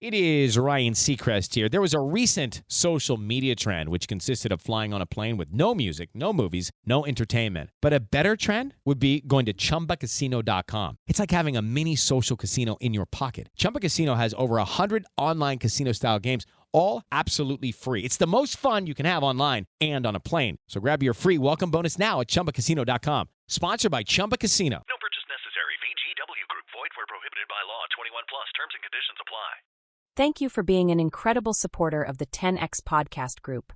It is Ryan Seacrest here. There was a recent social media trend which consisted of flying on a plane with no music, no movies, no entertainment. But a better trend would be going to ChumbaCasino.com. It's like having a mini social casino in your pocket. Chumba Casino has over 100 online casino-style games, all absolutely free. It's the most fun you can have online and on a plane. So grab your free welcome bonus now at ChumbaCasino.com. Sponsored by Chumba Casino. No purchase necessary. VGW Group. Void where prohibited by law. 21 plus. Terms and conditions apply. Thank you for being an incredible supporter of the 10X Podcast Group,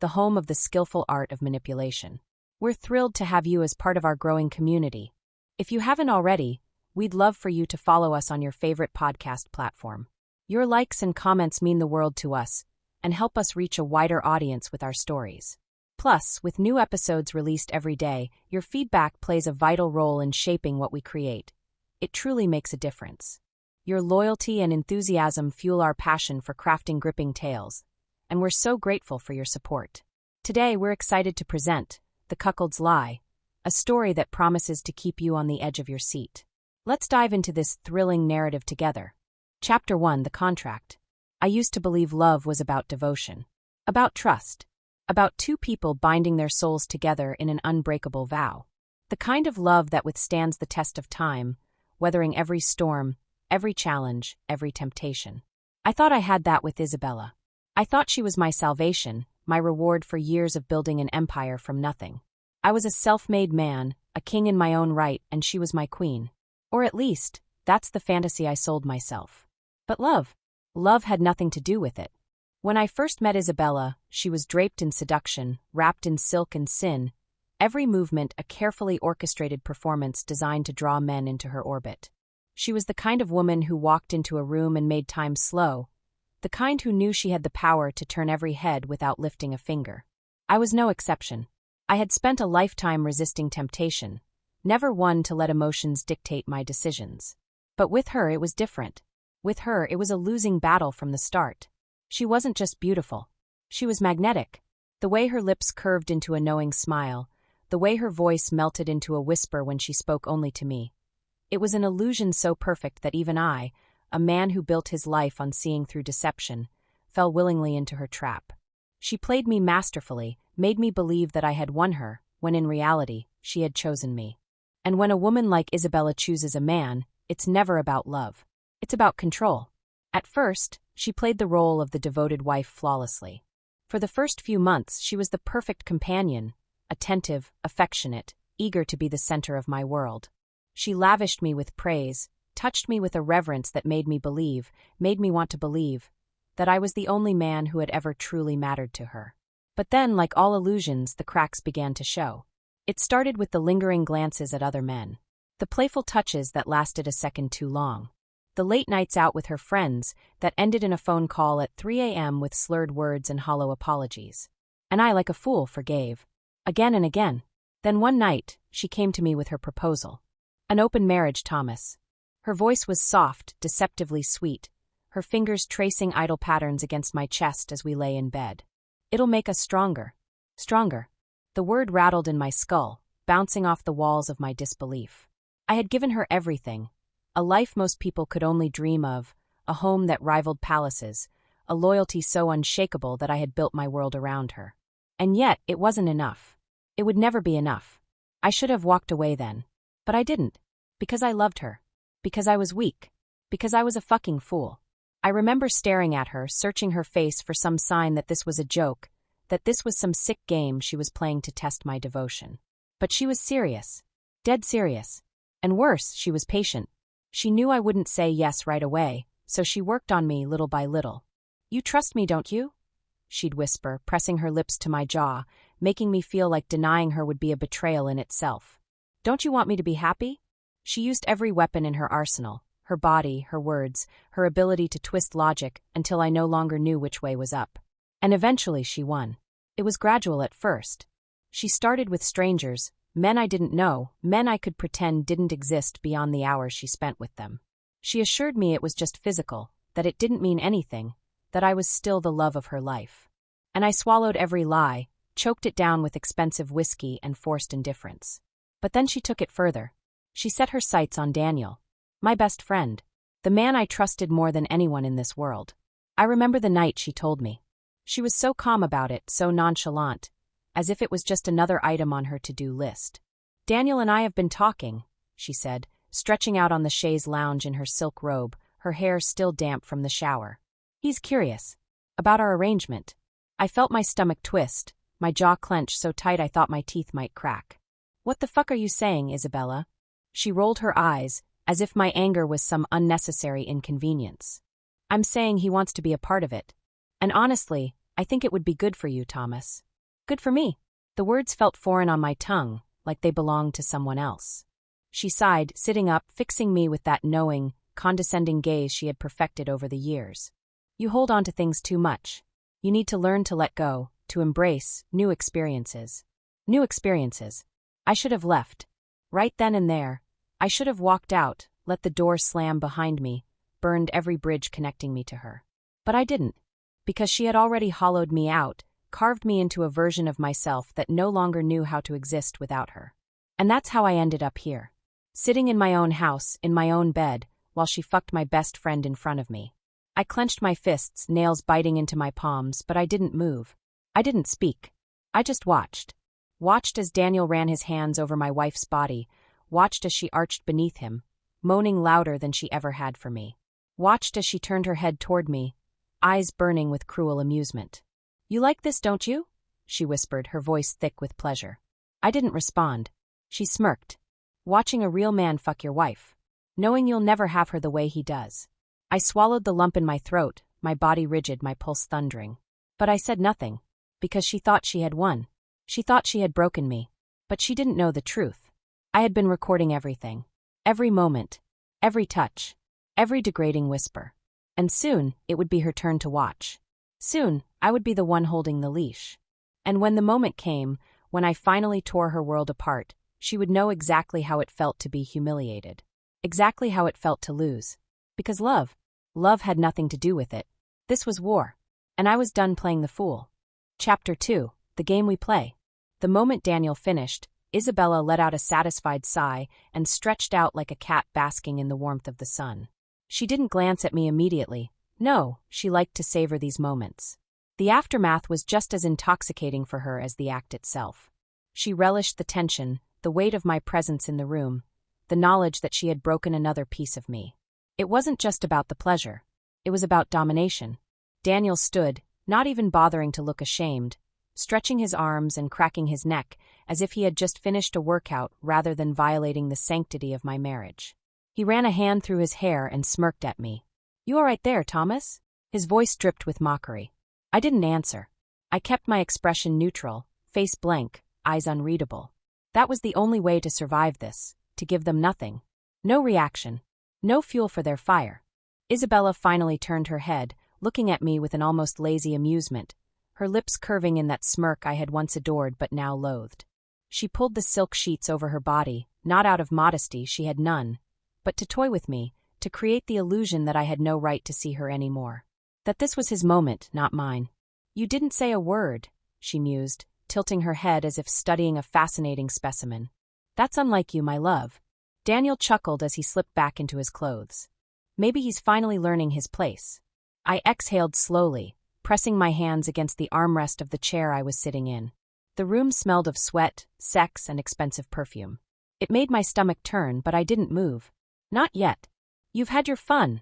the home of the skillful art of manipulation. We're thrilled to have you as part of our growing community. If you haven't already, we'd love for you to follow us on your favorite podcast platform. Your likes and comments mean the world to us and help us reach a wider audience with our stories. Plus, with new episodes released every day, your feedback plays a vital role in shaping what we create. It truly makes a difference. Your loyalty and enthusiasm fuel our passion for crafting gripping tales, and we're so grateful for your support. Today, we're excited to present The Cuckold's Lie, a story that promises to keep you on the edge of your seat. Let's dive into this thrilling narrative together. Chapter 1: The Contract. I used to believe love was about devotion, about trust, about two people binding their souls together in an unbreakable vow. The kind of love that withstands the test of time, weathering every storm, every challenge, every temptation. I thought I had that with Isabella. I thought she was my salvation, my reward for years of building an empire from nothing. I was a self-made man, a king in my own right, and she was my queen. Or at least, that's the fantasy I sold myself. But love had nothing to do with it. When I first met Isabella, she was draped in seduction, wrapped in silk and sin, every movement a carefully orchestrated performance designed to draw men into her orbit. She was the kind of woman who walked into a room and made time slow, the kind who knew she had the power to turn every head without lifting a finger. I was no exception. I had spent a lifetime resisting temptation, never one to let emotions dictate my decisions. But with her it was different. With her it was a losing battle from the start. She wasn't just beautiful. She was magnetic. The way her lips curved into a knowing smile, the way her voice melted into a whisper when she spoke only to me. It was an illusion so perfect that even I, a man who built his life on seeing through deception, fell willingly into her trap. She played me masterfully, made me believe that I had won her, when in reality, she had chosen me. And when a woman like Isabella chooses a man, it's never about love. It's about control. At first, she played the role of the devoted wife flawlessly. For the first few months, she was the perfect companion, attentive, affectionate, eager to be the center of my world. She lavished me with praise, touched me with a reverence that made me want to believe, that I was the only man who had ever truly mattered to her. But then, like all illusions, the cracks began to show. It started with the lingering glances at other men, the playful touches that lasted a second too long, the late nights out with her friends that ended in a phone call at 3 a.m. with slurred words and hollow apologies. And I, like a fool, forgave. Again and again. Then one night, she came to me with her proposal. An open marriage, Thomas. Her voice was soft, deceptively sweet, her fingers tracing idle patterns against my chest as we lay in bed. It'll make us stronger. Stronger. The word rattled in my skull, bouncing off the walls of my disbelief. I had given her everything. A life most people could only dream of, a home that rivaled palaces, a loyalty so unshakable that I had built my world around her. And yet, it wasn't enough. It would never be enough. I should have walked away then. But I didn't. Because I loved her. Because I was weak. Because I was a fucking fool. I remember staring at her, searching her face for some sign that this was a joke, that this was some sick game she was playing to test my devotion. But she was serious. Dead serious. And worse, she was patient. She knew I wouldn't say yes right away, so she worked on me little by little. "You trust me, don't you?" she'd whisper, pressing her lips to my jaw, making me feel like denying her would be a betrayal in itself. "Don't you want me to be happy?" She used every weapon in her arsenal, her body, her words, her ability to twist logic until I no longer knew which way was up. And eventually she won. It was gradual at first. She started with strangers, men I didn't know, men I could pretend didn't exist beyond the hours she spent with them. She assured me it was just physical, that it didn't mean anything, that I was still the love of her life. And I swallowed every lie, choked it down with expensive whiskey and forced indifference. But then she took it further. She set her sights on Daniel, my best friend. The man I trusted more than anyone in this world. I remember the night she told me. She was so calm about it, so nonchalant, as if it was just another item on her to-do list. "Daniel and I have been talking," she said, stretching out on the chaise lounge in her silk robe, her hair still damp from the shower. "He's curious. About our arrangement." I felt my stomach twist, my jaw clench so tight I thought my teeth might crack. "What the fuck are you saying, Isabella?" She rolled her eyes, as if my anger was some unnecessary inconvenience. "I'm saying he wants to be a part of it. And honestly, I think it would be good for you, Thomas." "Good for me?" The words felt foreign on my tongue, like they belonged to someone else. She sighed, sitting up, fixing me with that knowing, condescending gaze she had perfected over the years. "You hold on to things too much. You need to learn to let go, to embrace new experiences." New experiences. I should have left. Right then and there. I should have walked out, let the door slam behind me, burned every bridge connecting me to her. But I didn't. Because she had already hollowed me out, carved me into a version of myself that no longer knew how to exist without her. And that's how I ended up here. Sitting in my own house, in my own bed, while she fucked my best friend in front of me. I clenched my fists, nails biting into my palms, but I didn't move. I didn't speak. I just watched. Watched as Daniel ran his hands over my wife's body, watched as she arched beneath him, moaning louder than she ever had for me. Watched as she turned her head toward me, eyes burning with cruel amusement. "You like this, don't you?" she whispered, her voice thick with pleasure. I didn't respond. She smirked. "Watching a real man fuck your wife. Knowing you'll never have her the way he does." I swallowed the lump in my throat, my body rigid, my pulse thundering. But I said nothing, because she thought she had won. She thought she had broken me. But she didn't know the truth. I had been recording everything. Every moment. Every touch. Every degrading whisper. And soon, it would be her turn to watch. Soon, I would be the one holding the leash. And when the moment came, when I finally tore her world apart, she would know exactly how it felt to be humiliated. Exactly how it felt to lose. Because love had nothing to do with it. This was war. And I was done playing the fool. Chapter 2, The Game We Play. The moment Daniel finished, Isabella let out a satisfied sigh and stretched out like a cat basking in the warmth of the sun. She didn't glance at me immediately. No, she liked to savor these moments. The aftermath was just as intoxicating for her as the act itself. She relished the tension, the weight of my presence in the room, the knowledge that she had broken another piece of me. It wasn't just about the pleasure. It was about domination. Daniel stood, not even bothering to look ashamed, stretching his arms and cracking his neck as if he had just finished a workout rather than violating the sanctity of my marriage. He ran a hand through his hair and smirked at me. "You all right there, Thomas?" His voice dripped with mockery. I didn't answer. I kept my expression neutral, face blank, eyes unreadable. That was the only way to survive this, to give them nothing. No reaction. No fuel for their fire. Isabella finally turned her head, looking at me with an almost lazy amusement, her lips curving in that smirk I had once adored but now loathed. She pulled the silk sheets over her body, not out of modesty, she had none, but to toy with me, to create the illusion that I had no right to see her anymore. That this was his moment, not mine. "You didn't say a word," she mused, tilting her head as if studying a fascinating specimen. "That's unlike you, my love." Daniel chuckled as he slipped back into his clothes. Maybe he's finally learning his place. I exhaled slowly, pressing my hands against the armrest of the chair I was sitting in. The room smelled of sweat, sex, and expensive perfume. It made my stomach turn, but I didn't move. "Not yet. You've had your fun,"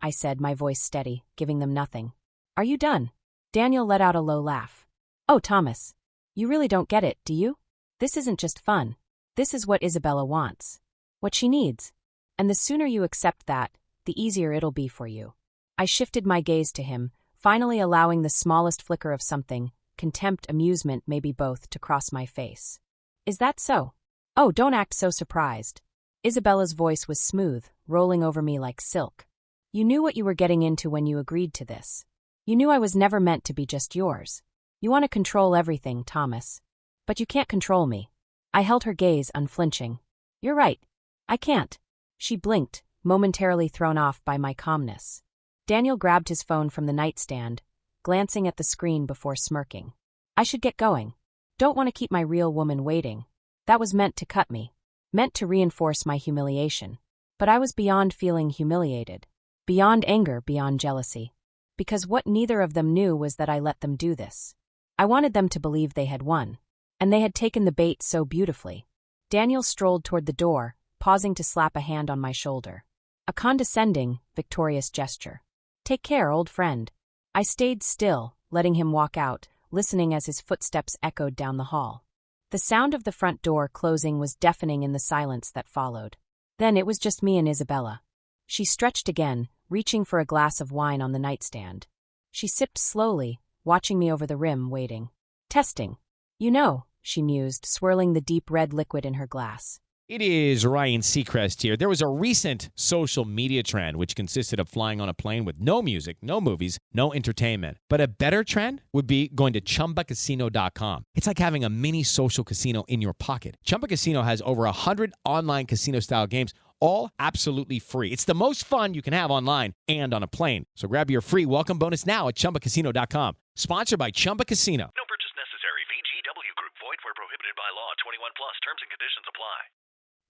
I said, my voice steady, giving them nothing. "Are you done?" Daniel let out a low laugh. "Oh, Thomas. You really don't get it, do you? This isn't just fun. This is what Isabella wants. What she needs. And the sooner you accept that, the easier it'll be for you." I shifted my gaze to him, finally allowing the smallest flicker of something, contempt, amusement, maybe both, to cross my face. "Is that so? Oh, don't act so surprised." Isabella's voice was smooth, rolling over me like silk. "You knew what you were getting into when you agreed to this. You knew I was never meant to be just yours. You want to control everything, Thomas. But you can't control me." I held her gaze, unflinching. "You're right. I can't." She blinked, momentarily thrown off by my calmness. Daniel grabbed his phone from the nightstand, glancing at the screen before smirking. "I should get going. Don't want to keep my real woman waiting." That was meant to cut me. Meant to reinforce my humiliation. But I was beyond feeling humiliated. Beyond anger, beyond jealousy. Because what neither of them knew was that I let them do this. I wanted them to believe they had won. And they had taken the bait so beautifully. Daniel strolled toward the door, pausing to slap a hand on my shoulder. A condescending, victorious gesture. "Take care, old friend." I stayed still, letting him walk out, listening as his footsteps echoed down the hall. The sound of the front door closing was deafening in the silence that followed. Then it was just me and Isabella. She stretched again, reaching for a glass of wine on the nightstand. She sipped slowly, watching me over the rim, waiting. "Testing. You know," she mused, swirling the deep red liquid in her glass. It is Ryan Seacrest here. There was a recent social media trend which consisted of flying on a plane with no music, no movies, no entertainment. But a better trend would be going to ChumbaCasino.com. It's like having a mini social casino in your pocket. Chumba Casino has over 100 online casino-style games, all absolutely free. It's the most fun you can have online and on a plane. So grab your free welcome bonus now at ChumbaCasino.com. Sponsored by Chumba Casino. No purchase necessary. VGW Group. Void where prohibited by law. 21 plus. Terms and conditions apply.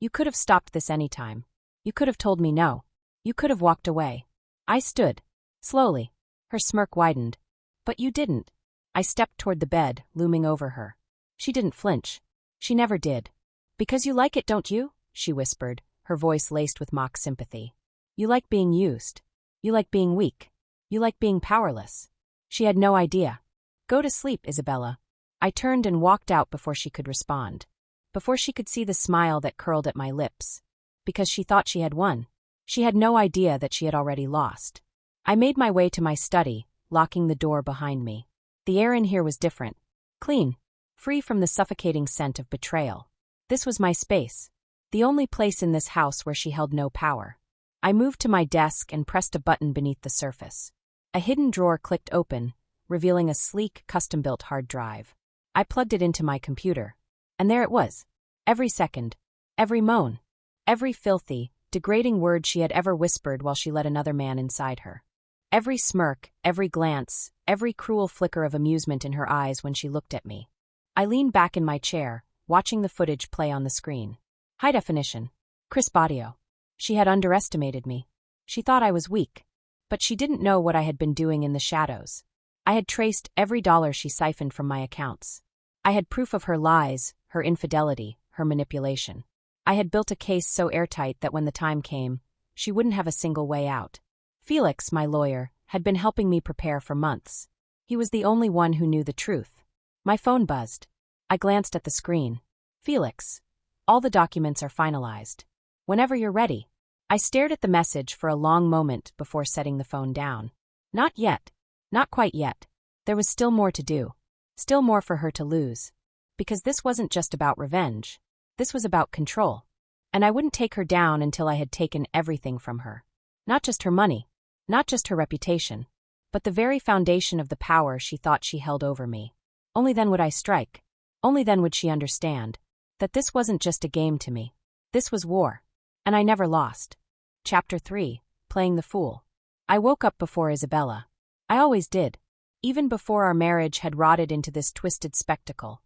You could have stopped this any time. You could have told me no. You could have walked away. I stood. Slowly. Her smirk widened. But you didn't. I stepped toward the bed, looming over her. She didn't flinch. She never did. "Because you like it, don't you?" she whispered, her voice laced with mock sympathy. "You like being used. You like being weak. You like being powerless." She had no idea. "Go to sleep, Isabella." I turned and walked out before she could respond. Before she could see the smile that curled at my lips. Because she thought she had won. She had no idea that she had already lost. I made my way to my study, locking the door behind me. The air in here was different. Clean. Free from the suffocating scent of betrayal. This was my space. The only place in this house where she held no power. I moved to my desk and pressed a button beneath the surface. A hidden drawer clicked open, revealing a sleek, custom-built hard drive. I plugged it into my computer. And there it was. Every second. Every moan. Every filthy, degrading word she had ever whispered while she let another man inside her. Every smirk, every glance, every cruel flicker of amusement in her eyes when she looked at me. I leaned back in my chair, watching the footage play on the screen. High definition. Crisp audio. She had underestimated me. She thought I was weak. But she didn't know what I had been doing in the shadows. I had traced every dollar she siphoned from my accounts. I had proof of her lies, her infidelity, her manipulation. I had built a case so airtight that when the time came, she wouldn't have a single way out. Felix, my lawyer, had been helping me prepare for months. He was the only one who knew the truth. My phone buzzed. I glanced at the screen. "Felix, all the documents are finalized. Whenever you're ready." I stared at the message for a long moment before setting the phone down. Not yet. Not quite yet. There was still more to do. Still more for her to lose. Because this wasn't just about revenge. This was about control. And I wouldn't take her down until I had taken everything from her. Not just her money. Not just her reputation. But the very foundation of the power she thought she held over me. Only then would I strike. Only then would she understand that this wasn't just a game to me. This was war. And I never lost. Chapter 3. Playing the Fool. I woke up before Isabella. I always did. Even before our marriage had rotted into this twisted spectacle.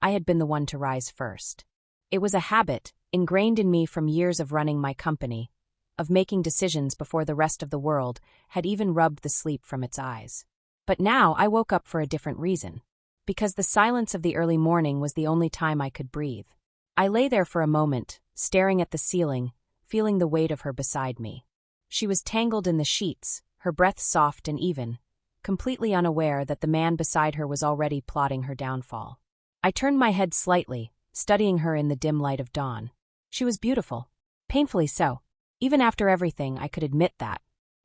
I had been the one to rise first. It was a habit, ingrained in me from years of running my company, of making decisions before the rest of the world had even rubbed the sleep from its eyes. But now I woke up for a different reason. Because the silence of the early morning was the only time I could breathe. I lay there for a moment, staring at the ceiling, feeling the weight of her beside me. She was tangled in the sheets, her breath soft and even, completely unaware that the man beside her was already plotting her downfall. I turned my head slightly, studying her in the dim light of dawn. She was beautiful. Painfully so. Even after everything, I could admit that.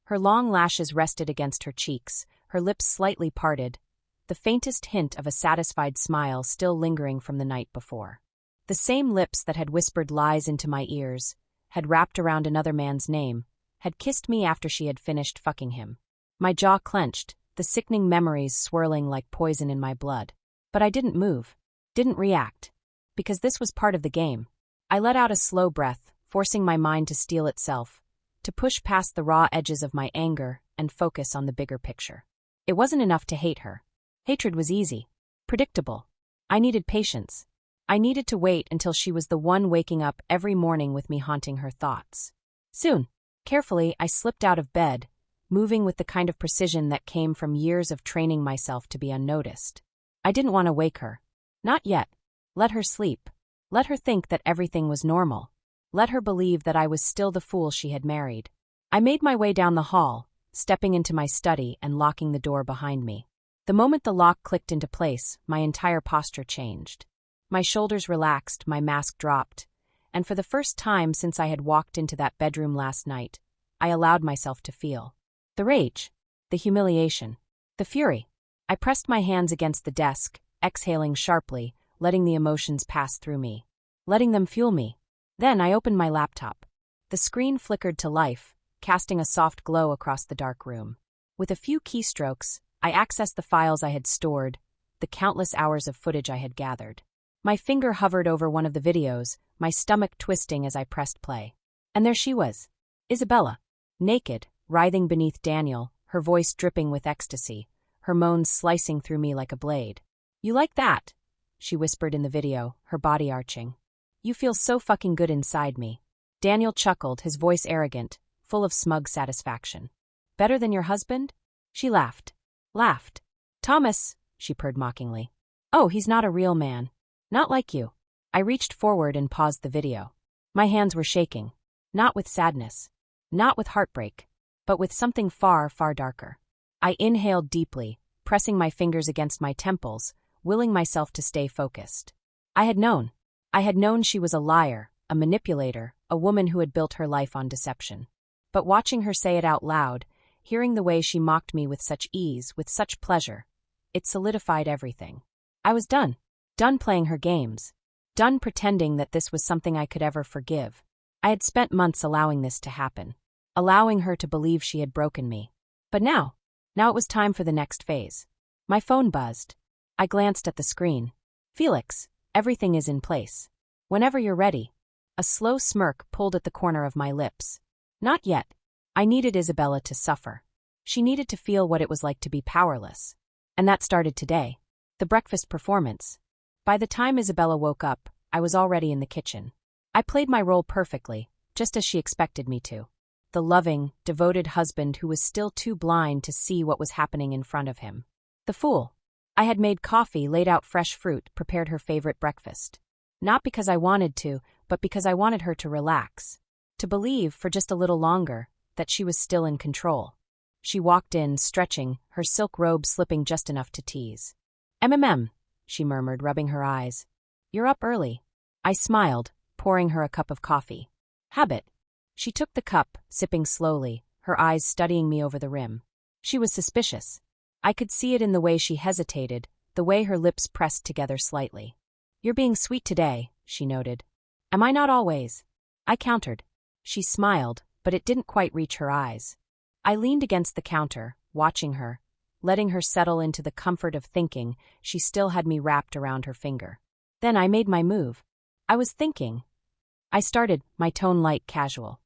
Her long lashes rested against her cheeks, her lips slightly parted, the faintest hint of a satisfied smile still lingering from the night before. The same lips that had whispered lies into my ears, had wrapped around another man's name, had kissed me after she had finished fucking him. My jaw clenched, the sickening memories swirling like poison in my blood. But I didn't move, didn't react. Because this was part of the game. I let out a slow breath, forcing my mind to steel itself, to push past the raw edges of my anger and focus on the bigger picture. It wasn't enough to hate her. Hatred was easy, predictable. I needed patience. I needed to wait until she was the one waking up every morning with me haunting her thoughts. Soon, carefully, I slipped out of bed, moving with the kind of precision that came from years of training myself to be unnoticed. I didn't want to wake her. Not yet. Let her sleep. Let her think that everything was normal. Let her believe that I was still the fool she had married. I made my way down the hall, stepping into my study and locking the door behind me. The moment the lock clicked into place, my entire posture changed. My shoulders relaxed, my mask dropped, and for the first time since I had walked into that bedroom last night, I allowed myself to feel the rage, the humiliation, the fury. I pressed my hands against the desk, exhaling sharply, letting the emotions pass through me, letting them fuel me. Then I opened my laptop. The screen flickered to life, casting a soft glow across the dark room. With a few keystrokes, I accessed the files I had stored, the countless hours of footage I had gathered. My finger hovered over one of the videos, my stomach twisting as I pressed play. And there she was, Isabella, naked, writhing beneath Daniel, her voice dripping with ecstasy, her moans slicing through me like a blade. "You like that?" she whispered in the video, her body arching. "You feel so fucking good inside me." Daniel chuckled, his voice arrogant, full of smug satisfaction. "Better than your husband?" She laughed. "Thomas," she purred mockingly. "Oh, he's not a real man. Not like you." I reached forward and paused the video. My hands were shaking. Not with sadness. Not with heartbreak. But with something far, far darker. I inhaled deeply, pressing my fingers against my temples, willing myself to stay focused. I had known. She was a liar, a manipulator, a woman who had built her life on deception. But watching her say it out loud, hearing the way she mocked me with such ease, with such pleasure, it solidified everything. I was done. Done playing her games. Done pretending that this was something I could ever forgive. I had spent months allowing this to happen. Allowing her to believe she had broken me. But now it was time for the next phase. My phone buzzed. I glanced at the screen. "Felix, everything is in place. Whenever you're ready." A slow smirk pulled at the corner of my lips. Not yet. I needed Isabella to suffer. She needed to feel what it was like to be powerless. And that started today. The breakfast performance. By the time Isabella woke up, I was already in the kitchen. I played my role perfectly, just as she expected me to. The loving, devoted husband who was still too blind to see what was happening in front of him. The fool. I had made coffee, laid out fresh fruit, prepared her favorite breakfast. Not because I wanted to, but because I wanted her to relax. To believe, for just a little longer, that she was still in control. She walked in, stretching, her silk robe slipping just enough to tease. She murmured, rubbing her eyes. "You're up early." I smiled, pouring her a cup of coffee. "Habit." She took the cup, sipping slowly, her eyes studying me over the rim. She was suspicious. I could see it in the way she hesitated, the way her lips pressed together slightly. "You're being sweet today," she noted. "Am I not always?" I countered. She smiled, but it didn't quite reach her eyes. I leaned against the counter, watching her, letting her settle into the comfort of thinking she still had me wrapped around her finger. Then I made my move. I was thinking. I started, my tone light, casual.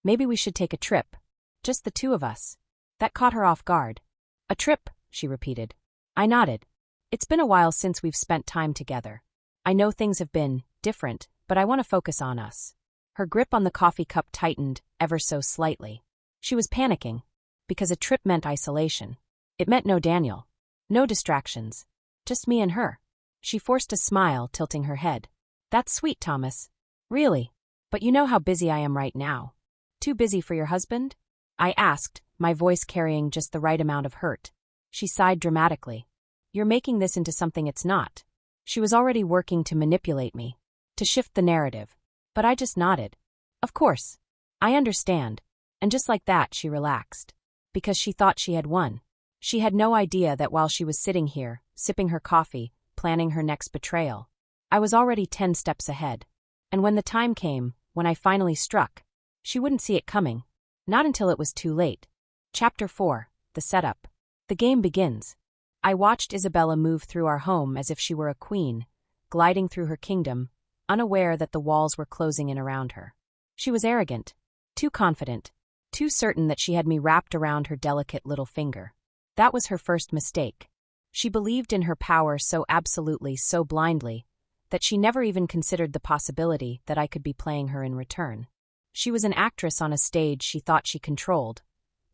"Maybe we should take a trip. Just the two of us." That caught her off guard. "A trip," she repeated. I nodded. "It's been a while since we've spent time together. I know things have been different, but I want to focus on us." Her grip on the coffee cup tightened, ever so slightly. She was panicking, because a trip meant isolation. It meant no Daniel. No distractions. Just me and her. She forced a smile, tilting her head. "That's sweet, Thomas. Really. But you know how busy I am right now. Too busy for your husband?" I asked, my voice carrying just the right amount of hurt. She sighed dramatically. "You're making this into something it's not." She was already working to manipulate me, to shift the narrative. But I just nodded. "Of course. I understand." And just like that, she relaxed. Because she thought she had won. She had no idea that while she was sitting here, sipping her coffee, planning her next betrayal, I was already 10 steps ahead. And when the time came, when I finally struck, she wouldn't see it coming. Not until it was too late. Chapter 4, The Setup. The game begins. I watched Isabella move through our home as if she were a queen, gliding through her kingdom, unaware that the walls were closing in around her. She was arrogant, too confident, too certain that she had me wrapped around her delicate little finger. That was her first mistake. She believed in her power so absolutely, so blindly, that she never even considered the possibility that I could be playing her in return. She was an actress on a stage she thought she controlled,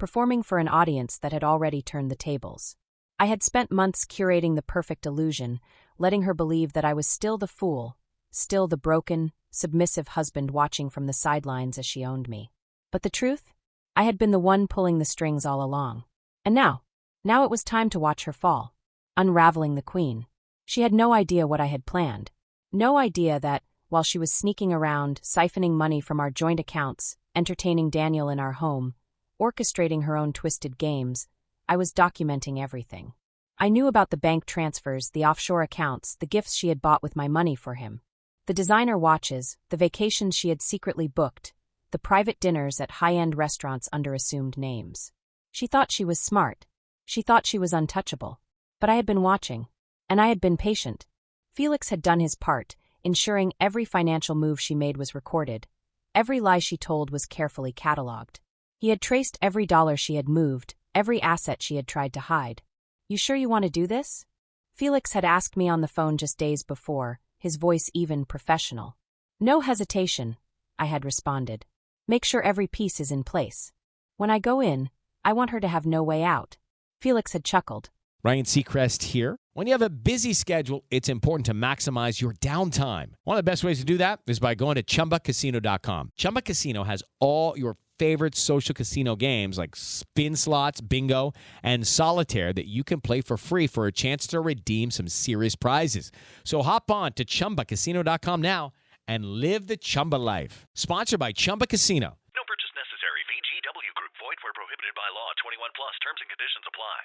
performing for an audience that had already turned the tables. I had spent months curating the perfect illusion, letting her believe that I was still the fool, still the broken, submissive husband watching from the sidelines as she owned me. But the truth? I had been the one pulling the strings all along. And now it was time to watch her fall. Unraveling the queen. She had no idea what I had planned. No idea that, while she was sneaking around, siphoning money from our joint accounts, entertaining Daniel in our home, orchestrating her own twisted games, I was documenting everything. I knew about the bank transfers, the offshore accounts, the gifts she had bought with my money for him. The designer watches, the vacations she had secretly booked, the private dinners at high-end restaurants under assumed names. She thought she was smart. She thought she was untouchable. But I had been watching. And I had been patient. Felix had done his part, ensuring every financial move she made was recorded. Every lie she told was carefully catalogued. He had traced every dollar she had moved, every asset she had tried to hide. "You sure you want to do this?" Felix had asked me on the phone just days before, his voice even professional. "No hesitation," I had responded. "Make sure every piece is in place. When I go in, I want her to have no way out." Felix had chuckled. Ryan Seacrest here. When you have a busy schedule, it's important to maximize your downtime. One of the best ways to do that is by going to ChumbaCasino.com. Chumba Casino has all your favorite social casino games like spin slots, bingo, and solitaire that you can play for free for a chance to redeem some serious prizes. So hop on to ChumbaCasino.com now and live the Chumba life. Sponsored by Chumba Casino. No purchase necessary. VGW Group. Void where prohibited by law. 21 plus. Terms and conditions apply.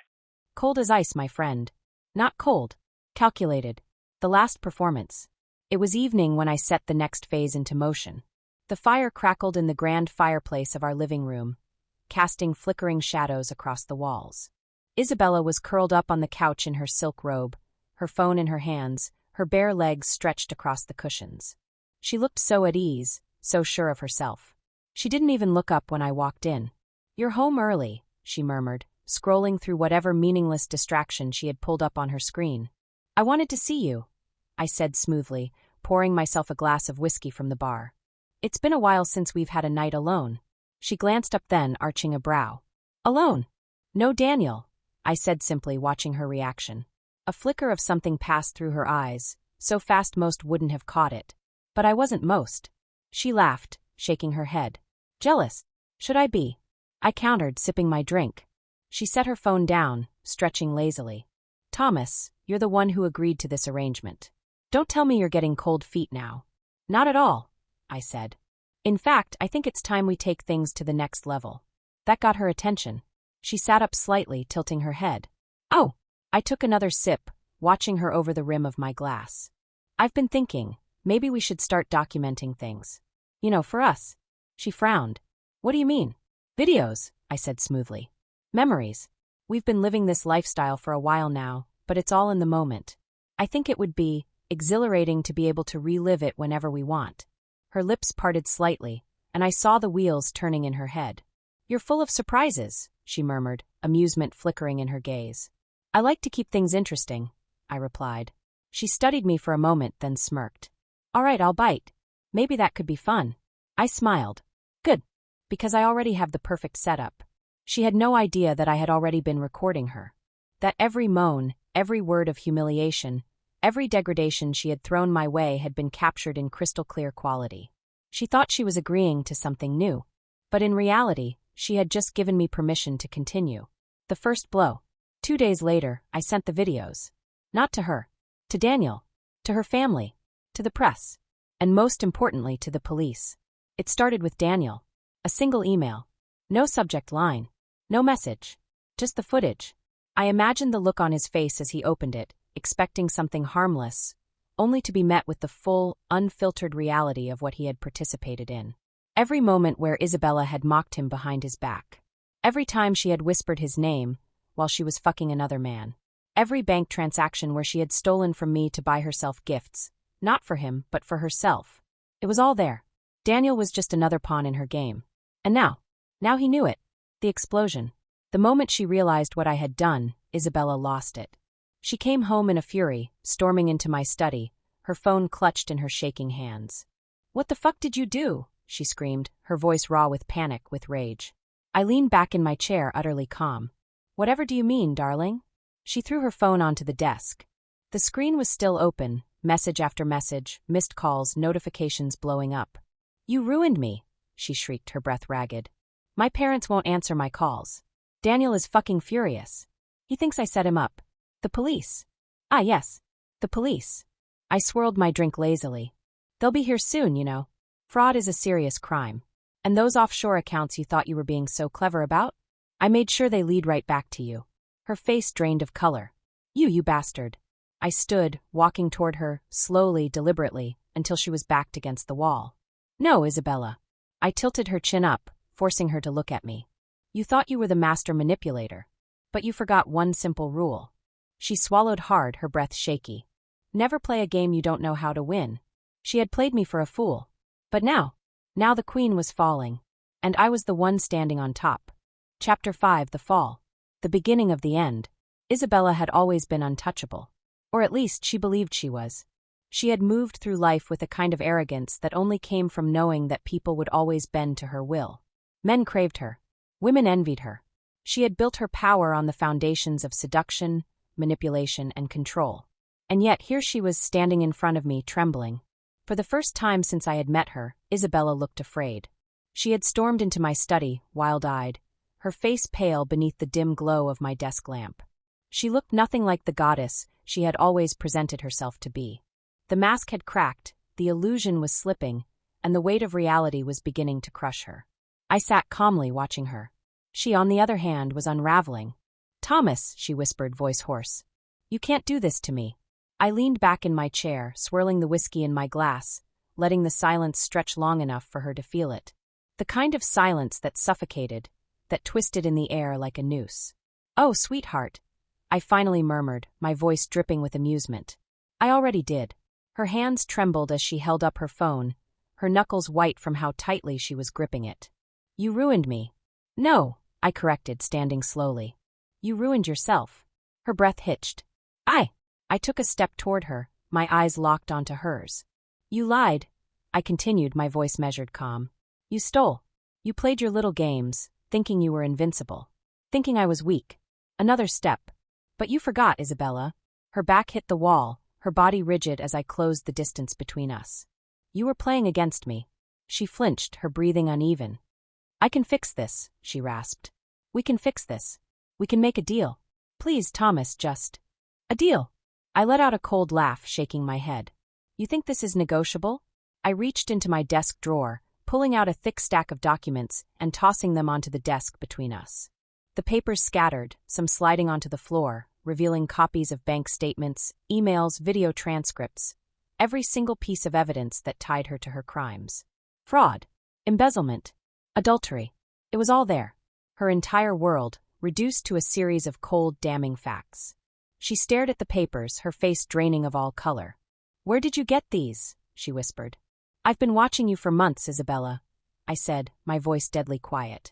Cold as ice, my friend. Not cold. Calculated. The last performance. It was evening when I set the next phase into motion. The fire crackled in the grand fireplace of our living room, casting flickering shadows across the walls. Isabella was curled up on the couch in her silk robe, her phone in her hands, her bare legs stretched across the cushions. She looked so at ease, so sure of herself. She didn't even look up when I walked in. "You're home early," she murmured, scrolling through whatever meaningless distraction she had pulled up on her screen. "I wanted to see you," I said smoothly, pouring myself a glass of whiskey from the bar. "It's been a while since we've had a night alone." She glanced up then, arching a brow. "Alone? No Daniel," I said simply, watching her reaction. A flicker of something passed through her eyes, so fast most wouldn't have caught it. But I wasn't most. She laughed, shaking her head. "Jealous? Should I be?" I countered, sipping my drink. She set her phone down, stretching lazily. "Thomas, you're the one who agreed to this arrangement. Don't tell me you're getting cold feet now." "Not at all," I said. "In fact, I think it's time we take things to the next level." That got her attention. She sat up slightly, tilting her head. "Oh!" I took another sip, watching her over the rim of my glass. "I've been thinking, maybe we should start documenting things. You know, for us." She frowned. "What do you mean?" "Videos," I said smoothly. "Memories. We've been living this lifestyle for a while now, but it's all in the moment. I think it would be exhilarating to be able to relive it whenever we want." Her lips parted slightly, and I saw the wheels turning in her head. "You're full of surprises," she murmured, amusement flickering in her gaze. "I like to keep things interesting," I replied. She studied me for a moment, then smirked. "All right, I'll bite. Maybe that could be fun." I smiled. "Good. Because I already have the perfect setup." She had no idea that I had already been recording her. That every moan, every word of humiliation, every degradation she had thrown my way had been captured in crystal-clear quality. She thought she was agreeing to something new. But in reality, she had just given me permission to continue. The first blow. 2 days later, I sent the videos. Not to her. To Daniel. To her family. To the press. And most importantly, to the police. It started with Daniel. A single email. No subject line. No message. Just the footage. I imagined the look on his face as he opened it, expecting something harmless, only to be met with the full, unfiltered reality of what he had participated in. Every moment where Isabella had mocked him behind his back. Every time she had whispered his name while she was fucking another man. Every bank transaction where she had stolen from me to buy herself gifts, not for him, but for herself. It was all there. Daniel was just another pawn in her game. And now he knew it. The explosion. The moment she realized what I had done, Isabella lost it. She came home in a fury, storming into my study, her phone clutched in her shaking hands. "What the fuck did you do?" she screamed, her voice raw with panic, with rage. I leaned back in my chair, utterly calm. Whatever do you mean, darling? She threw her phone onto the desk. The screen was still open, message after message, missed calls, notifications blowing up. You ruined me, she shrieked, her breath ragged. My parents won't answer my calls. Daniel is fucking furious. He thinks I set him up. The police. Ah, yes. The police. I swirled my drink lazily. They'll be here soon, you know. Fraud is a serious crime. And those offshore accounts you thought you were being so clever about? I made sure they lead right back to you. Her face drained of color. You bastard. I stood, walking toward her, slowly, deliberately, until she was backed against the wall. No, Isabella. I tilted her chin up, forcing her to look at me. You thought you were the master manipulator. But you forgot one simple rule. She swallowed hard, her breath shaky. Never play a game you don't know how to win. She had played me for a fool. But now the queen was falling. And I was the one standing on top. Chapter 5, The Fall. The beginning of the end. Isabella had always been untouchable. Or at least she believed she was. She had moved through life with a kind of arrogance that only came from knowing that people would always bend to her will. Men craved her. Women envied her. She had built her power on the foundations of seduction, manipulation, and control. And yet here she was standing in front of me, trembling. For the first time since I had met her, Isabella looked afraid. She had stormed into my study, wild-eyed, her face pale beneath the dim glow of my desk lamp. She looked nothing like the goddess she had always presented herself to be. The mask had cracked, the illusion was slipping, and the weight of reality was beginning to crush her. I sat calmly watching her. She, on the other hand, was unraveling. Thomas, she whispered, voice hoarse. You can't do this to me. I leaned back in my chair, swirling the whiskey in my glass, letting the silence stretch long enough for her to feel it. The kind of silence that suffocated, that twisted in the air like a noose. Oh, sweetheart, I finally murmured, my voice dripping with amusement. I already did. Her hands trembled as she held up her phone, her knuckles white from how tightly she was gripping it. You ruined me. No, I corrected, standing slowly. You ruined yourself. Her breath hitched. I took a step toward her, my eyes locked onto hers. You lied, I continued, my voice measured, calm. You stole. You played your little games, thinking you were invincible. Thinking I was weak. Another step. But you forgot, Isabella. Her back hit the wall, her body rigid as I closed the distance between us. You were playing against me. She flinched, her breathing uneven. I can fix this, she rasped. We can fix this. We can make a deal. Please, Thomas, just. A deal. I let out a cold laugh, shaking my head. You think this is negotiable? I reached into my desk drawer, pulling out a thick stack of documents and tossing them onto the desk between us. The papers scattered, some sliding onto the floor, revealing copies of bank statements, emails, video transcripts, every single piece of evidence that tied her to her crimes. Fraud, embezzlement, adultery. It was all there. Her entire world, reduced to a series of cold, damning facts. She stared at the papers, her face draining of all color. Where did you get these? She whispered. I've been watching you for months, Isabella, I said, my voice deadly quiet.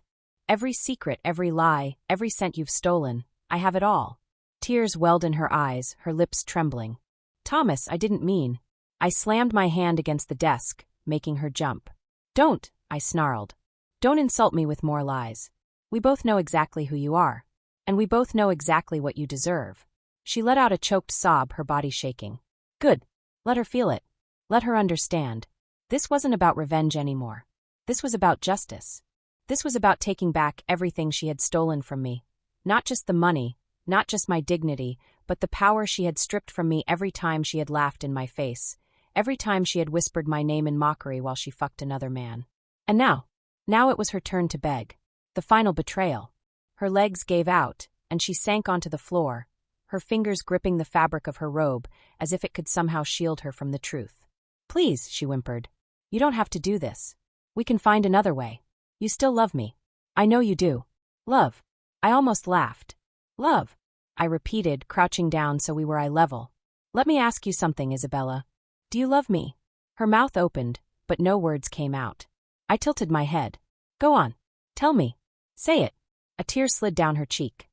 Every secret, every lie, every cent you've stolen, I have it all. Tears welled in her eyes, her lips trembling. Thomas, I didn't mean. I slammed my hand against the desk, making her jump. Don't, I snarled. Don't insult me with more lies. We both know exactly who you are. And we both know exactly what you deserve. She let out a choked sob, her body shaking. Good. Let her feel it. Let her understand. This wasn't about revenge anymore. This was about justice. This was about taking back everything she had stolen from me. Not just the money, not just my dignity, but the power she had stripped from me every time she had laughed in my face, every time she had whispered my name in mockery while she fucked another man. And now it was her turn to beg. The final betrayal. Her legs gave out, and she sank onto the floor, her fingers gripping the fabric of her robe as if it could somehow shield her from the truth. Please, she whimpered. You don't have to do this. We can find another way. You still love me. I know you do. Love. I almost laughed. Love. I repeated, crouching down so we were eye level. Let me ask you something, Isabella. Do you love me? Her mouth opened, but no words came out. I tilted my head. Go on. Tell me. Say it. A tear slid down her cheek.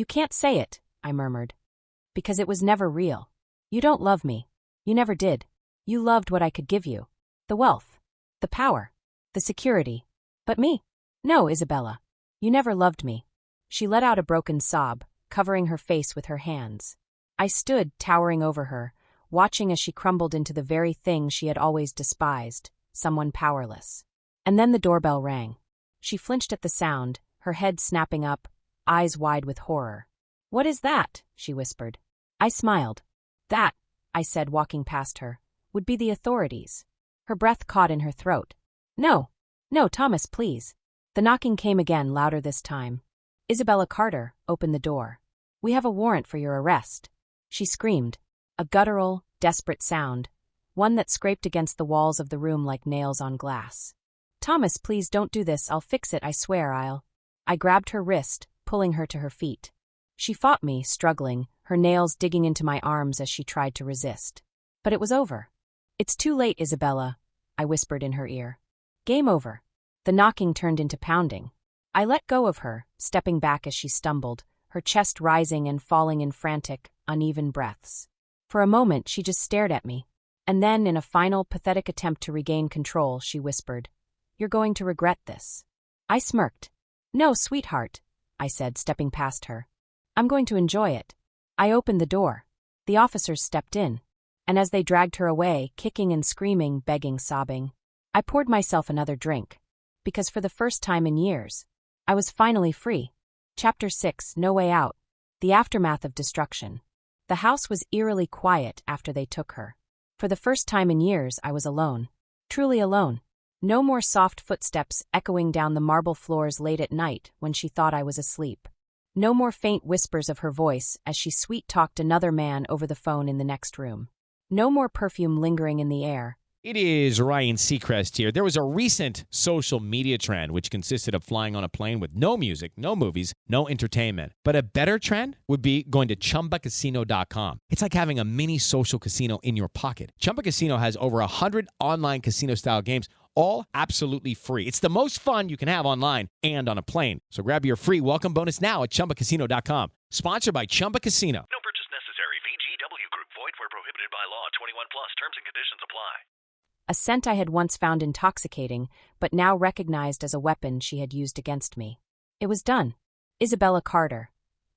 You can't say it, I murmured. Because it was never real. You don't love me. You never did. You loved what I could give you. The wealth. The power. The security. But me. No, Isabella. You never loved me. She let out a broken sob, covering her face with her hands. I stood, towering over her, watching as she crumbled into the very thing she had always despised, someone powerless. And then the doorbell rang. She flinched at the sound, her head snapping up, eyes wide with horror. "What is that?" she whispered. I smiled. "That," I said, walking past her, "would be the authorities." Her breath caught in her throat. "No. No, Thomas, please." The knocking came again, louder this time. "Isabella Carter, open the door. We have a warrant for your arrest." She screamed, a guttural, desperate sound, one that scraped against the walls of the room like nails on glass. "Thomas, please don't do this. I'll fix it, I swear I'll." I grabbed her wrist, pulling her to her feet. She fought me, struggling, her nails digging into my arms as she tried to resist. But it was over. "It's too late, Isabella," I whispered in her ear. "Game over." The knocking turned into pounding. I let go of her, stepping back as she stumbled, her chest rising and falling in frantic, uneven breaths. For a moment, she just stared at me. And then, in a final, pathetic attempt to regain control, she whispered, "You're going to regret this." I smirked. "No, sweetheart," I said, stepping past her. "I'm going to enjoy it." I opened the door. The officers stepped in. And as they dragged her away, kicking and screaming, begging, sobbing, I poured myself another drink. Because for the first time in years, I was finally free. Chapter 6, No Way Out. The Aftermath of Destruction. The house was eerily quiet after they took her. For the first time in years, I was alone. Truly alone. No more soft footsteps echoing down the marble floors late at night when she thought I was asleep. No more faint whispers of her voice as she sweet-talked another man over the phone in the next room. No more perfume lingering in the air. It is Ryan Seacrest here. There was a recent social media trend which consisted of flying on a plane with no music, no movies, no entertainment. But a better trend would be going to ChumbaCasino.com. It's like having a mini social casino in your pocket. Chumba Casino has over 100 online casino-style games, all absolutely free. It's the most fun you can have online and on a plane. So grab your free welcome bonus now at ChumbaCasino.com. Sponsored by Chumba Casino. No purchase necessary. VGW Group. Void where prohibited by law. 21 plus. Terms and conditions apply. A scent I had once found intoxicating, but now recognized as a weapon she had used against me. It was done. Isabella Carter.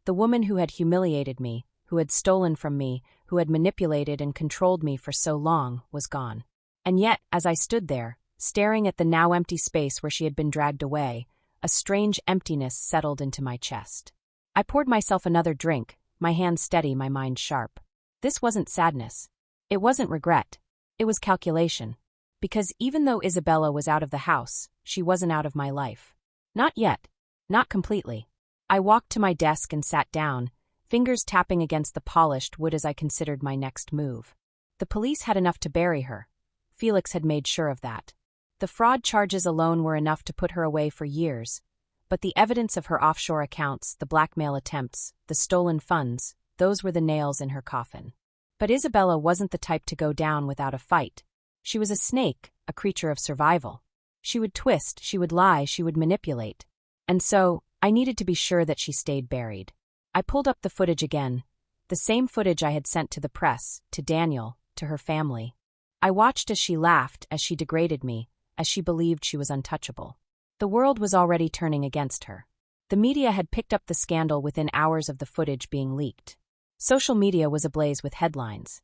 The woman who had humiliated me, who had stolen from me, who had manipulated and controlled me for so long, was gone. And yet, as I stood there, staring at the now empty space where she had been dragged away, a strange emptiness settled into my chest. I poured myself another drink, my hands steady, my mind sharp. This wasn't sadness. It wasn't regret. It was calculation. Because even though Isabella was out of the house, she wasn't out of my life. Not yet. Not completely. I walked to my desk and sat down, fingers tapping against the polished wood as I considered my next move. The police had enough to bury her. Felix had made sure of that. The fraud charges alone were enough to put her away for years, but the evidence of her offshore accounts, the blackmail attempts, the stolen funds, those were the nails in her coffin. But Isabella wasn't the type to go down without a fight. She was a snake, a creature of survival. She would twist, she would lie, she would manipulate. And so, I needed to be sure that she stayed buried. I pulled up the footage again, the same footage I had sent to the press, to Daniel, to her family. I watched as she laughed, as she degraded me, as she believed she was untouchable. The world was already turning against her. The media had picked up the scandal within hours of the footage being leaked. Social media was ablaze with headlines.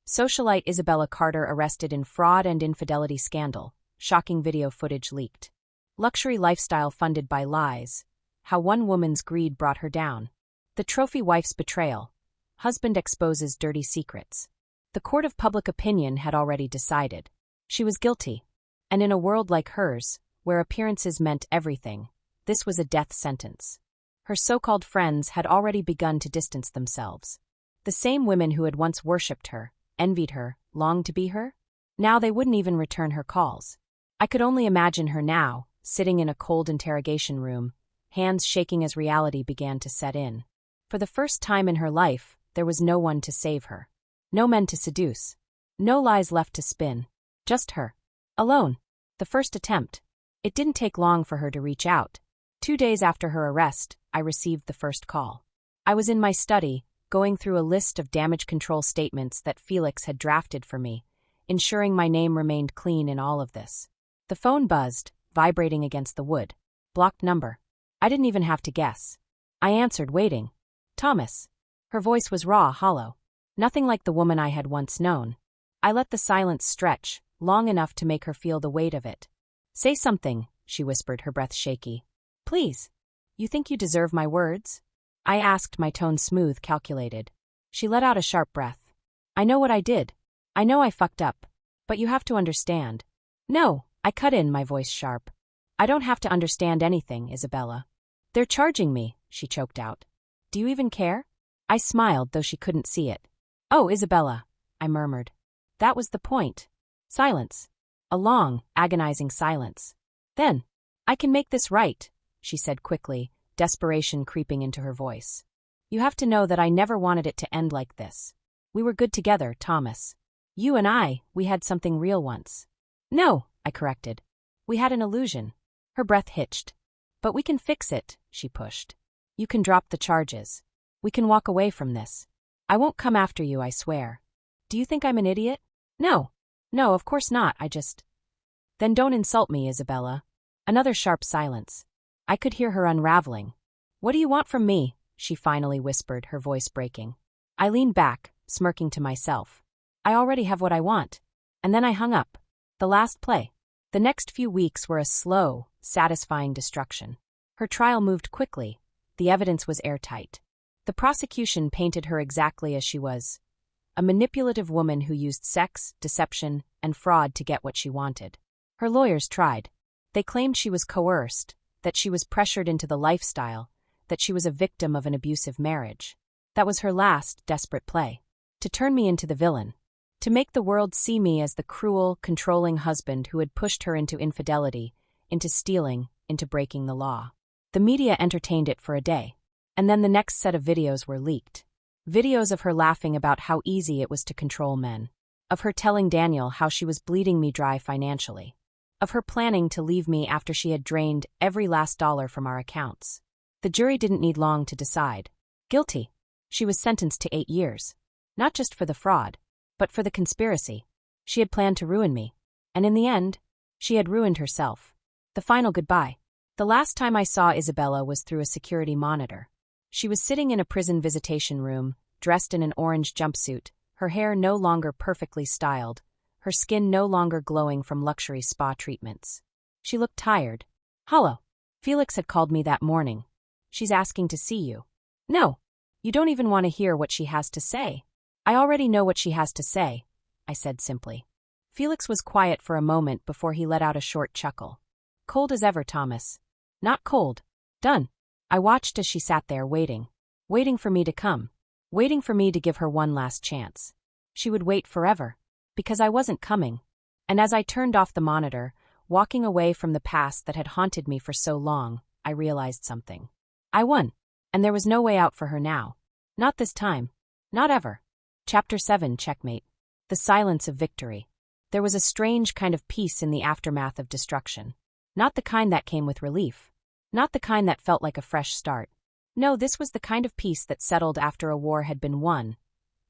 Socialite Isabella Carter arrested in fraud and infidelity scandal. Shocking video footage leaked. Luxury lifestyle funded by lies. How one woman's greed brought her down. The trophy wife's betrayal. Husband exposes dirty secrets. The court of public opinion had already decided. She was guilty. And in a world like hers, where appearances meant everything, this was a death sentence. Her so-called friends had already begun to distance themselves. The same women who had once worshipped her, envied her, longed to be her? Now they wouldn't even return her calls. I could only imagine her now, sitting in a cold interrogation room, hands shaking as reality began to set in. For the first time in her life, there was no one to save her. No men to seduce. No lies left to spin. Just her. Alone. The first attempt. It didn't take long for her to reach out. 2 days after her arrest, I received the first call. I was in my study, going through a list of damage control statements that Felix had drafted for me, ensuring my name remained clean in all of this. The phone buzzed, vibrating against the wood. Blocked number. I didn't even have to guess. I answered, waiting. Thomas. Her voice was raw, hollow. Nothing like the woman I had once known. I let the silence stretch, long enough to make her feel the weight of it. Say something, she whispered, her breath shaky. Please. You think you deserve my words? I asked, my tone smooth, calculated. She let out a sharp breath. I know what I did. I know I fucked up. But you have to understand. No, I cut in, my voice sharp. I don't have to understand anything, Isabella. They're charging me, she choked out. Do you even care? I smiled, though she couldn't see it. Oh, Isabella, I murmured. That was the point. Silence. A long, agonizing silence. Then, I can make this right, she said quickly, desperation creeping into her voice. You have to know that I never wanted it to end like this. We were good together, Thomas. You and I, we had something real once. No, I corrected. We had an illusion. Her breath hitched. But we can fix it, she pushed. You can drop the charges. We can walk away from this. I won't come after you, I swear. Do you think I'm an idiot? No. No, of course not, I just... Then don't insult me, Isabella. Another sharp silence. I could hear her unraveling. What do you want from me? She finally whispered, her voice breaking. I leaned back, smirking to myself. I already have what I want. And then I hung up. The last play. The next few weeks were a slow, satisfying destruction. Her trial moved quickly. The evidence was airtight. The prosecution painted her exactly as she was. A manipulative woman who used sex, deception, and fraud to get what she wanted. Her lawyers tried. They claimed she was coerced, that she was pressured into the lifestyle, that she was a victim of an abusive marriage. That was her last, desperate play. To turn me into the villain. To make the world see me as the cruel, controlling husband who had pushed her into infidelity, into stealing, into breaking the law. The media entertained it for a day. And then the next set of videos were leaked. Videos of her laughing about how easy it was to control men. Of her telling Daniel how she was bleeding me dry financially. Of her planning to leave me after she had drained every last dollar from our accounts. The jury didn't need long to decide. Guilty. She was sentenced to 8 years. Not just for the fraud, but for the conspiracy. She had planned to ruin me. And in the end, she had ruined herself. The final goodbye. The last time I saw Isabella was through a security monitor. She was sitting in a prison visitation room, dressed in an orange jumpsuit, her hair no longer perfectly styled, her skin no longer glowing from luxury spa treatments. She looked tired. Hollow. Felix had called me that morning. She's asking to see you. No. You don't even want to hear what she has to say. I already know what she has to say, I said simply. Felix was quiet for a moment before he let out a short chuckle. Cold as ever, Thomas. Not cold. Done. I watched as she sat there waiting. Waiting for me to come. Waiting for me to give her one last chance. She would wait forever. Because I wasn't coming. And as I turned off the monitor, walking away from the past that had haunted me for so long, I realized something. I won. And there was no way out for her now. Not this time. Not ever. Chapter 7, Checkmate. The silence of victory. There was a strange kind of peace in the aftermath of destruction. Not the kind that came with relief. Not the kind that felt like a fresh start. No, this was the kind of peace that settled after a war had been won,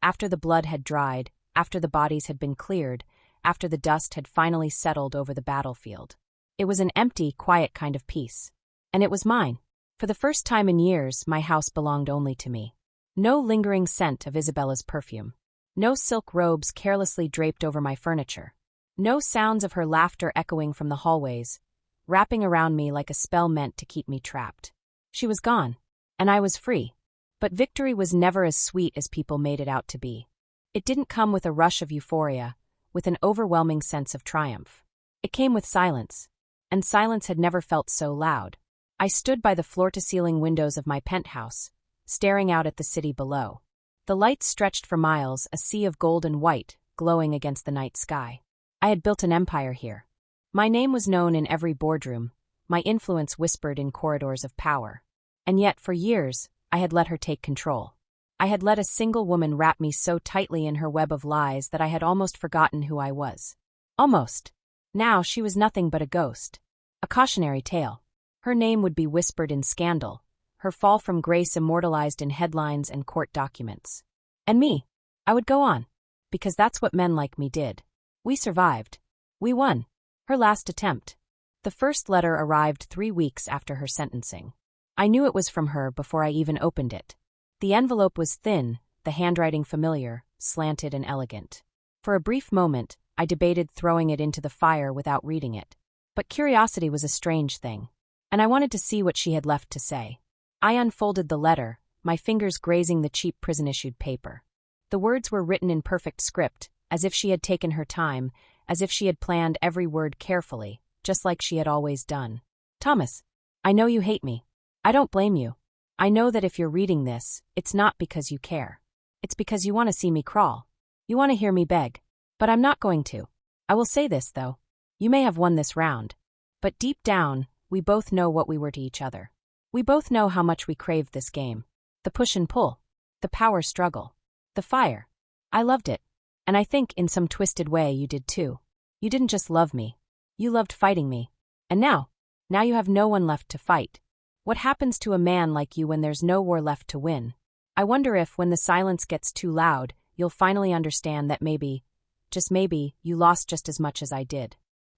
after the blood had dried, after the bodies had been cleared, after the dust had finally settled over the battlefield. It was an empty, quiet kind of peace. And it was mine. For the first time in years, my house belonged only to me. No lingering scent of Isabella's perfume. No silk robes carelessly draped over my furniture. No sounds of her laughter echoing from the hallways, wrapping around me like a spell meant to keep me trapped. She was gone, and I was free. But victory was never as sweet as people made it out to be. It didn't come with a rush of euphoria, with an overwhelming sense of triumph. It came with silence, and silence had never felt so loud. I stood by the floor-to-ceiling windows of my penthouse, staring out at the city below. The lights stretched for miles, a sea of gold and white, glowing against the night sky. I had built an empire here. My name was known in every boardroom, my influence whispered in corridors of power. And yet, for years, I had let her take control. I had let a single woman wrap me so tightly in her web of lies that I had almost forgotten who I was. Almost. Now she was nothing but a ghost. A cautionary tale. Her name would be whispered in scandal, her fall from grace immortalized in headlines and court documents. And me. I would go on. Because that's what men like me did. We survived. We won. Her last attempt. The first letter arrived 3 weeks after her sentencing. I knew it was from her before I even opened it. The envelope was thin, the handwriting familiar, slanted and elegant. For a brief moment, I debated throwing it into the fire without reading it. But curiosity was a strange thing, and I wanted to see what she had left to say. I unfolded the letter, my fingers grazing the cheap prison-issued paper. The words were written in perfect script, as if she had taken her time, as if she had planned every word carefully, just like she had always done. Thomas, I know you hate me. I don't blame you. I know that if you're reading this, it's not because you care. It's because you want to see me crawl. You want to hear me beg. But I'm not going to. I will say this, though. You may have won this round. But deep down, we both know what we were to each other. We both know how much we craved this game. The push and pull. The power struggle. The fire. I loved it. And I think, in some twisted way, you did too. You didn't just love me. You loved fighting me. And now you have no one left to fight. What happens to a man like you when there's no war left to win? I wonder if, when the silence gets too loud, you'll finally understand that maybe, just maybe, you lost just as much as I did.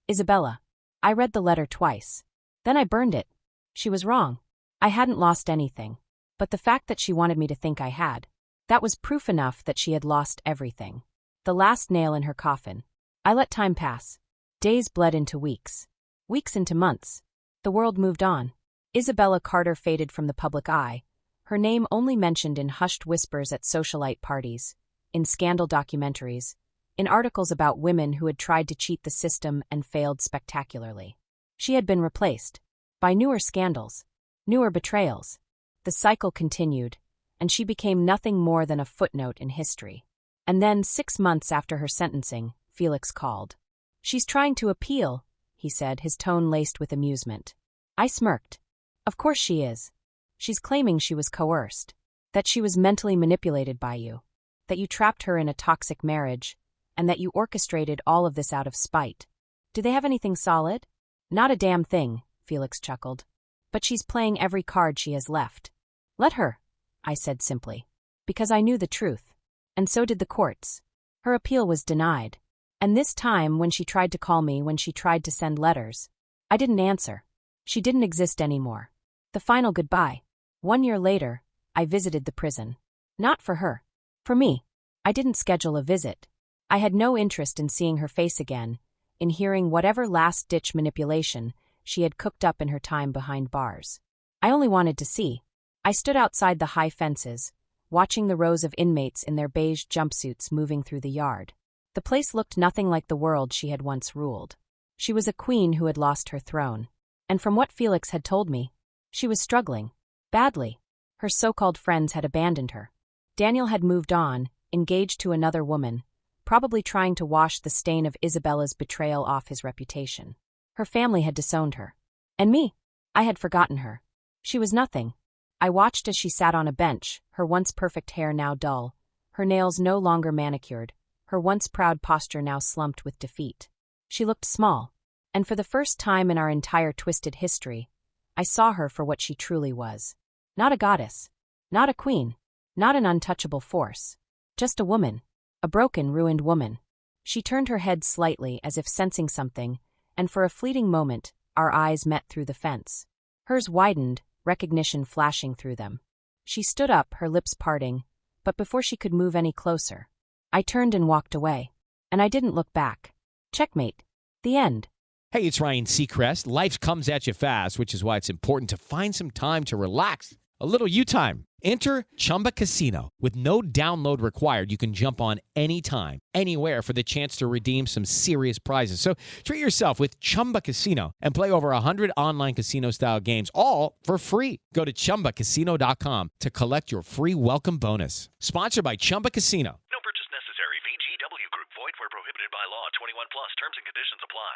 Isabella. I read the letter twice. Then I burned it. She was wrong. I hadn't lost anything. But the fact that she wanted me to think I had, that was proof enough that she had lost everything. The last nail in her coffin. I let time pass. Days bled into weeks. Weeks into months. The world moved on. Isabella Carter faded from the public eye, her name only mentioned in hushed whispers at socialite parties, in scandal documentaries, in articles about women who had tried to cheat the system and failed spectacularly. She had been replaced by newer scandals, newer betrayals. The cycle continued, and she became nothing more than a footnote in history. And then, 6 months after her sentencing, Felix called. "She's trying to appeal," he said, his tone laced with amusement. I smirked. Of course she is. She's claiming she was coerced, that she was mentally manipulated by you, that you trapped her in a toxic marriage, and that you orchestrated all of this out of spite. Do they have anything solid? Not a damn thing, Felix chuckled. But she's playing every card she has left. Let her, I said simply, because I knew the truth. And so did the courts. Her appeal was denied. And this time, when she tried to call me, when she tried to send letters, I didn't answer. She didn't exist anymore. The final goodbye. 1 year later, I visited the prison. Not for her. For me. I didn't schedule a visit. I had no interest in seeing her face again, in hearing whatever last-ditch manipulation she had cooked up in her time behind bars. I only wanted to see. I stood outside the high fences, watching the rows of inmates in their beige jumpsuits moving through the yard. The place looked nothing like the world she had once ruled. She was a queen who had lost her throne. And from what Felix had told me, she was struggling. Badly. Her so-called friends had abandoned her. Daniel had moved on, engaged to another woman, probably trying to wash the stain of Isabella's betrayal off his reputation. Her family had disowned her. And me? I had forgotten her. She was nothing. I watched as she sat on a bench, her once perfect hair now dull, her nails no longer manicured, her once proud posture now slumped with defeat. She looked small, and for the first time in our entire twisted history, I saw her for what she truly was. Not a goddess, not a queen, not an untouchable force. Just a woman, a broken, ruined woman. She turned her head slightly as if sensing something, and for a fleeting moment, our eyes met through the fence. Hers widened, recognition flashing through them. She stood up, her lips parting, but before she could move any closer, I turned and walked away. And I didn't look back. Checkmate. The end. Hey, it's Ryan Seacrest. Life comes at you fast, which is why it's important to find some time to relax. A little you time. Enter Chumba Casino. With no download required, you can jump on anytime, anywhere for the chance to redeem some serious prizes. So treat yourself with Chumba Casino and play over 100 online casino-style games, all for free. Go to ChumbaCasino.com to collect your free welcome bonus. Sponsored by Chumba Casino. No purchase necessary. VGW Group. Void where prohibited by law. 21 plus. Terms and conditions apply.